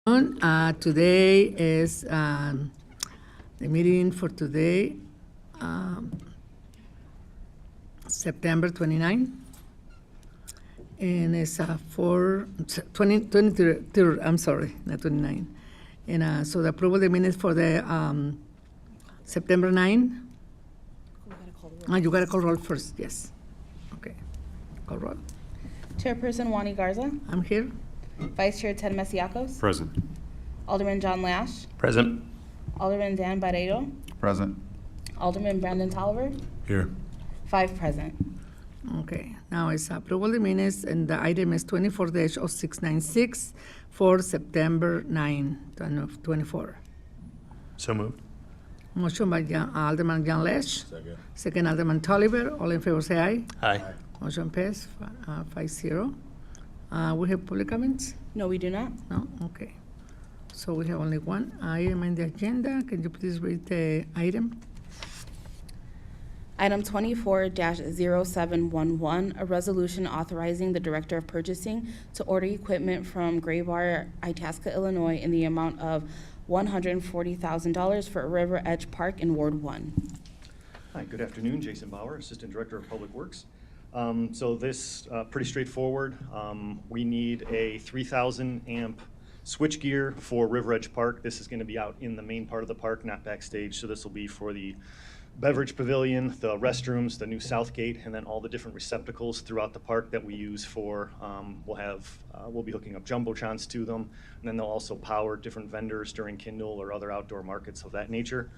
Today is the meeting for today, September 29. And it's 23rd, I'm sorry, not 29. And so the approval of the minutes for the September 9. You got to call roll first, yes. Okay, call roll. Chairperson Wani Garza. I'm here. Vice Chair Ted Masiacos. Present. Alderman John Lash. Present. Alderman Dan Barreiro. Present. Alderman Brandon Tolliver. Here. 5 present. Okay, now it's approval of the minutes, and the item is 24-0696 for September 9, 2024. So moved. Motion by Alderman John Lesh. Second Alderman Tolliver. All in favor say aye. Aye. Motion passed 5-0. We have public comments? No, we do not. No? Okay. So we have only one item in the agenda. Can you please read the item? Item 24-0711, a resolution authorizing the Director of Purchasing to order equipment from Gray Bar, Itasca, Illinois, in the amount of $140,000 for River Edge Park in Ward 1. Hi, good afternoon. Jason Bauer, Assistant Director of Public Works. So this, pretty straightforward. We need a 3,000 amp switchgear for River Edge Park. This is going to be out in the main part of the park, not backstage. So this will be for the beverage pavilion, the restrooms, the new south gate, and then all the different receptacles throughout the park that we use for, we'll be hooking up jumbotrons to them, and then they'll also power different vendors during Kindle or other outdoor markets of that nature.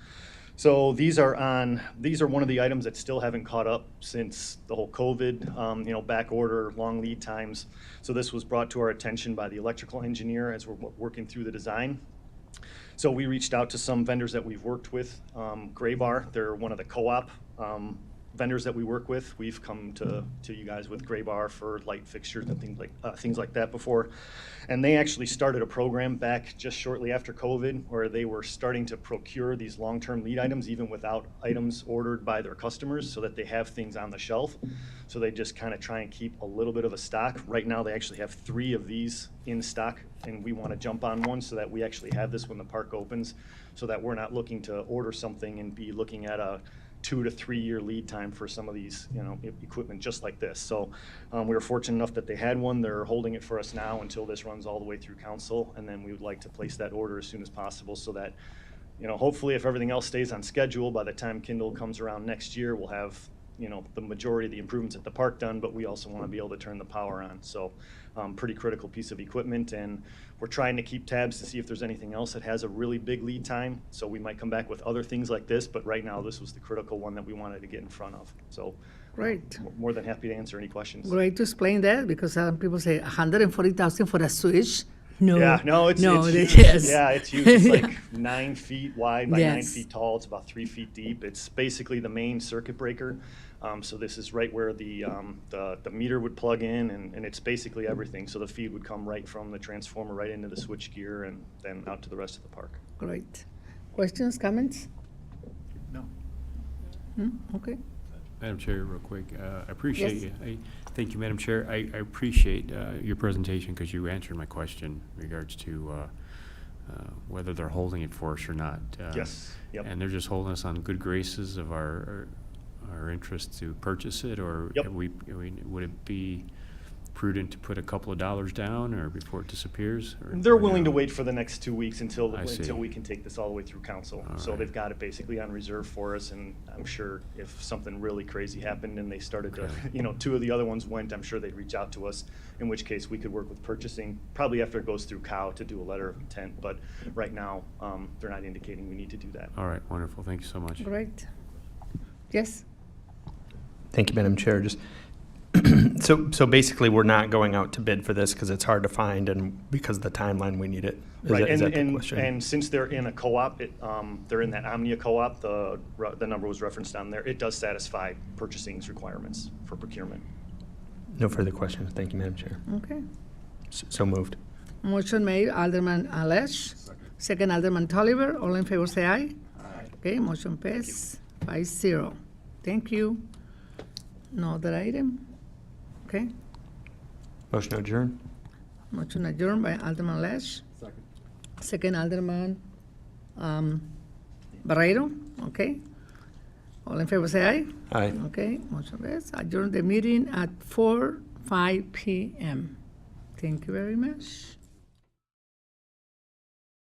So these are one of the items that still haven't caught up since the whole COVID, back order, long lead times. So this was brought to our attention by the electrical engineer as we're working through the design. So we reached out to some vendors that we've worked with. Gray Bar, they're one of the co-op vendors that we work with. We've come to you guys with Gray Bar for light fixtures and things like that before. And they actually started a program back just shortly after COVID where they were starting to procure these long-term lead items even without items ordered by their customers so that they have things on the shelf. So they just kind of try and keep a little bit of a stock. Right now they actually have 3 of these in stock, and we want to jump on one so that we actually have this when the park opens, so that we're not looking to order something and be looking at a 2 to 3 year lead time for some of these, equipment just like this. So we were fortunate enough that they had one. They're holding it for us now until this runs all the way through council, and then we would like to place that order as soon as possible so that, hopefully if everything else stays on schedule, by the time Kindle comes around next year, we'll have, the majority of the improvements at the park done, but we also want to be able to turn the power on. So pretty critical piece of equipment, and we're trying to keep tabs to see if there's anything else that has a really big lead time. So we might come back with other things like this, but right now this was the critical one that we wanted to get in front of. So Great. More than happy to answer any questions. Great to explain that, because some people say 140,000 for a switch. No. Yeah, no, it's huge. Yes. Yeah, it's huge. It's like 9 feet wide by 9 Yes. feet tall. It's about 3 feet deep. It's basically the main circuit breaker. So this is right where the meter would plug in, and it's basically everything. So the feed would come right from the transformer right into the switch gear and then out to the rest of the park. Great. Questions, comments? No. Okay. Madam Chair, real quick, I appreciate Yes. you. Thank you, Madam Chair. I appreciate your presentation because you answered my question in regards to whether they're holding it for us or not. Yes. Yep. And they're just holding us on good graces of our interest to purchase it, or Yep. would it be prudent to put a couple of dollars down or before it disappears? They're or willing no? to wait for the next 2 weeks until I see. we can take this all the way through council. All So right. they've got it basically on reserve for us, and I'm sure if something really crazy happened and they started to, Okay. 2 of the other ones went, I'm sure they'd reach out to us, in which case we could work with purchasing, probably after it goes through COW to do a letter of intent, but right now, they're not indicating we need to do that. All right, wonderful. Thank you so much. Great. Yes? Thank you, Madam Chair. Just so basically, we're not going out to bid for this because it's hard to find, and because of the timeline, we need it. Is that the question? And since they're in a co-op, they're in that Omnia co-op, the number was referenced on there, it does satisfy purchasing's requirements for procurement. No further questions. Thank you, Madam Chair. Okay. So moved. Motion made, Alderman Lesh. Second Alderman Tolliver. All in favor say aye. Aye. Okay, motion pass 5-0. Thank you. No other item? Okay. Motion to adjourn. Motion adjourned by Alderman Lesh. Second. Second, Alderman Barreiro, okay? All in favor, say aye. Aye. Okay, motion passed. Adjourn the meeting at 4:05 p.m. Thank you very much.